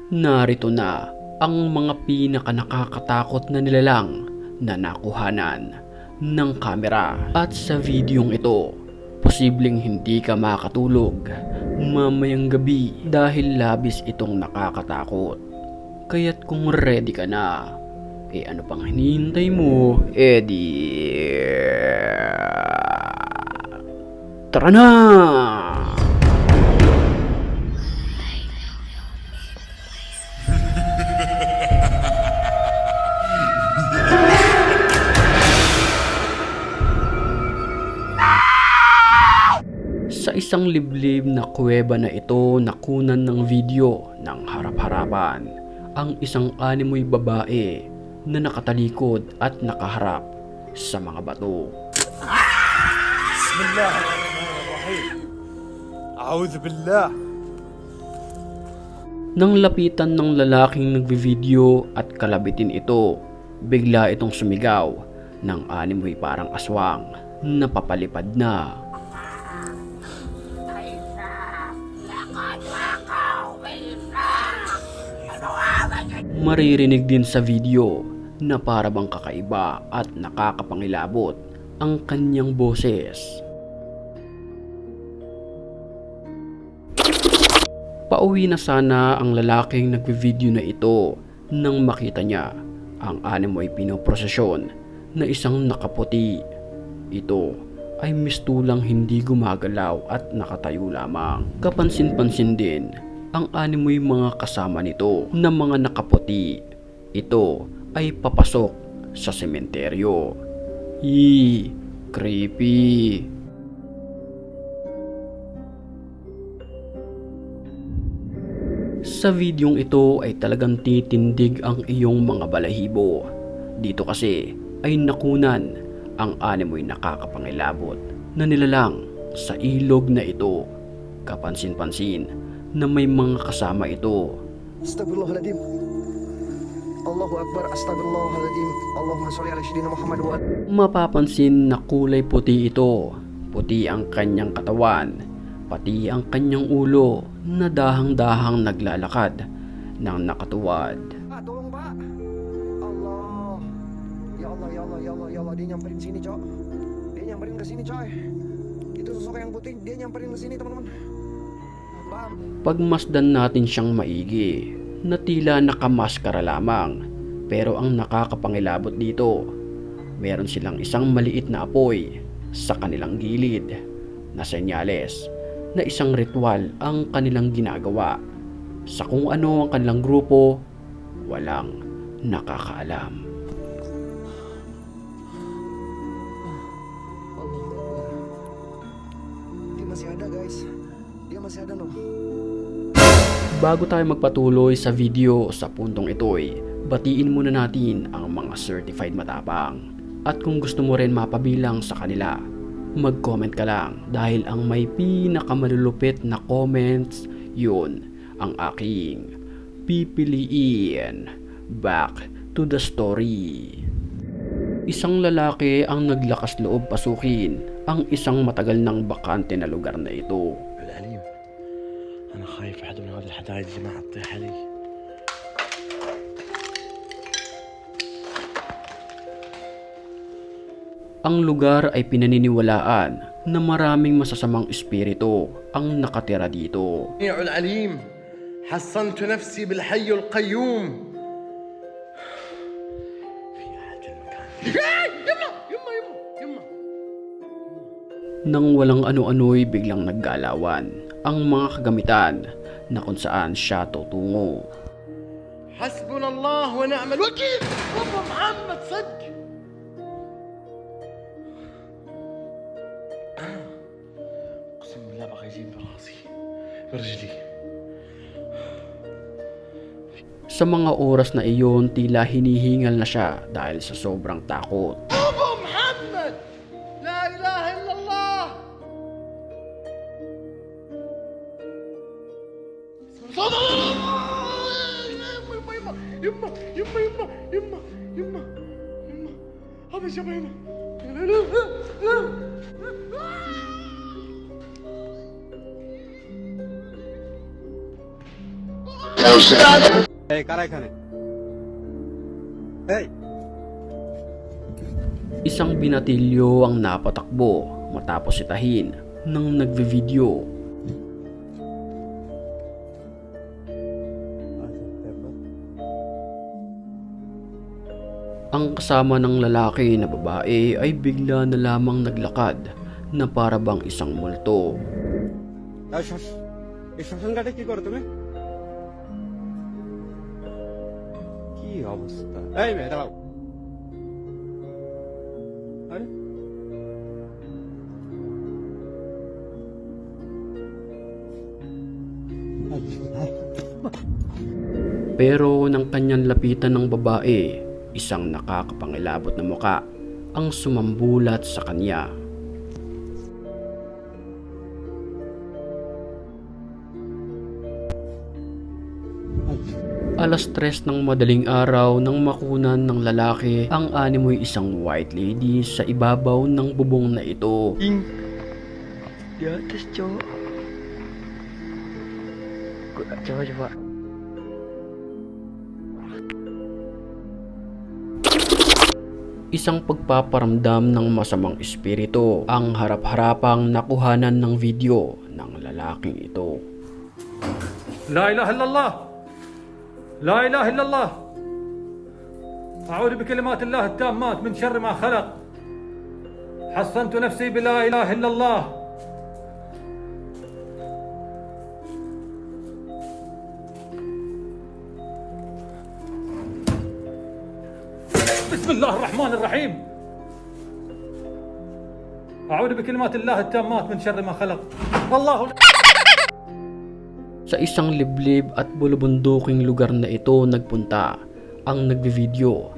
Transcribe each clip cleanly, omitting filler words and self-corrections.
Narito na ang mga pinakanakakatakot na nilalang na nakuhanan ng kamera. At sa videong ito, posibleng hindi ka makatulog mamayang gabi dahil labis itong nakakatakot. Kaya't kung ready ka na, ano pang hinihintay mo, tara na! Sa isang liblib na kuweba na ito nakunan ng video ng harap-harapan ang isang animoy babae na nakatalikod at nakaharap sa mga bato. Bismillahirrahmanirrahim. A'udhu billah. Nang lapitan ng lalaking nagbi-video at kalabitin ito, bigla itong sumigaw ng animoy parang aswang na papalipad na. Maririnig din sa video na para bang kakaiba at nakakapangilabot ang kanyang boses. Pauwi na sana ang lalaking nagvi-video na ito nang makita niya ang animoy pinoprosesyon na isang nakaputi. Ito ay mistulang hindi gumagalaw at nakatayo lamang. Kapansin-pansin din ang animoy mga kasama nito na mga nakaputi. Ito ay papasok sa sementeryo. Creepy. Sa videong ito ay talagang titindig ang iyong mga balahibo. Dito kasi ay nakunan ang animoy nakakapangilabot na nilalang sa ilog na ito. Kapansin-pansin na may mga kasama ito. Astagfirullahaladzim. Allahu Akbar. Astagfirullahaladzim. Allahumma sholli ala sayyidina Muhammad wa Mapapansin na kulay puti ito. Puti ang kanyang katawan, pati ang kanyang ulo na dahang-dahang naglalakad ng nakatuwad. Tolong Pak. Allah. Ya Allah, ya Allah, ya Allah, ya Allah. Dia nyamperin sini, Cok. Dia nyamperin ke sini, coy. Itu sosok yang putih, dia nyamperin ke sini, teman-teman. Bam. Pagmasdan natin siyang maigi, na tila nakamaskara lamang. Pero ang nakakapangilabot dito, meron silang isang maliit na apoy sa kanilang gilid na senyales na isang ritual ang kanilang ginagawa. Sa kung ano ang kanilang grupo, walang nakakaalam. Dia masih ada, guys. Dia masih ada, loh. Bago tayo magpatuloy sa video sa puntong ito'y, batiin muna natin ang mga certified matapang. At kung gusto mo rin mapabilang sa kanila, mag-comment ka lang dahil ang may pinakamalulupit na comments, yun ang aking pipiliin. Back to the story. Isang lalaki ang naglakas loob pasukin ang isang matagal ng bakante na lugar na ito. العليم أنا خايف أحد من هذه الحدايد اللي ما تطيح علي. Ang lugar ay pinaniniwalaan na maraming masasamang espiritu ang nakatira dito. يا العليم حصنت نفسي بالحي القيوم. في أحد في المكان. يما يما يما يما. Nang walang ano-ano'y biglang naggalawan ang mga kagamitan na kung saan siya tutungo. حسبنا الله ونعم الوكيل. بابا محمد صدق. اقسم بالله بقى يجيب براسي برجلي. Sa mga oras na iyon, tila hinihingal na siya dahil sa sobrang takot. بابا محمد لا اله الا الله. يما يما يما يما يما يما هذا شبهنا. এই কারা এখানে? এই Isang binatilyo ang napatakbo matapos sitahin ng nagve-video. Ang kasama ng lalaki na babae ay bigla na lamang naglakad na para bang isang multo. এই শ্মশান ঘাটে কি করো তুমি? কি অবস্থা! এই মেয়ে দাঁড়াও। আরে Pero nang kanyang lapitan ng babae, isang nakakapangilabot na muka ang sumambulat sa kanya. Alas 3 ng madaling araw nang makunan ng lalaki ang animoy isang white lady sa ibabaw ng bubong na ito. Di atas, cowok. Coba. Isang pagpaparamdam ng masamang espiritu ang harap-harapang nakuhanan ng video ng lalaking ito. لا إله إلا الله لا إله إلا الله أعوذ بكلمات الله التامات من شر ما خلق حصنت نفسي بلا إله إلا الله بسم الله الرحمن الرحيم أعوذ بكلمات الله التامات من شر ما خلق الله Sa isang liblib at bulubunduking lugar na ito nagpunta ang nagvi-video.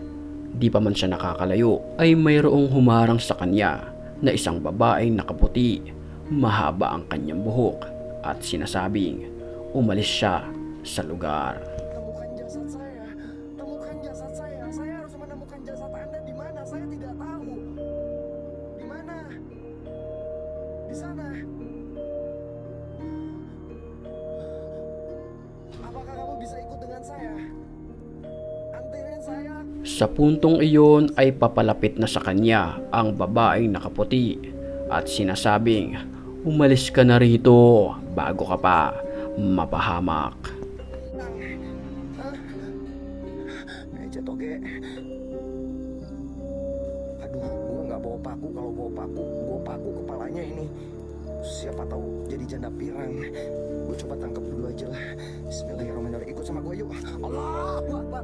Di pa man siya nakakalayo ay mayroong humarang sa kanya na isang babaeng nakaputi, mahaba ang kanyang buhok at sinasabing umalis siya sa lugar. Temukan jasad saya. Temukan jasad saya. Saya harus menemukan jasad Anda di mana? Saya tidak tahu. Di mana? Di sana. Apakah kamu bisa ikut dengan saya? Anterin saya. Sa puntong iyon ay papalapit na sa kanya ang babaeng nakaputi at sinasabing umalis ka na rito bago ka pa mapahamak. Meja toge. Aduh, gua nggak bawa paku. Kalau bawa paku kepalanya ini. Siapa tahu jadi janda pirang. Gue coba tangkap dulu aja lah. Bismillahirrahmanirrahim. Ikut sama gue yuk. Allahu Akbar.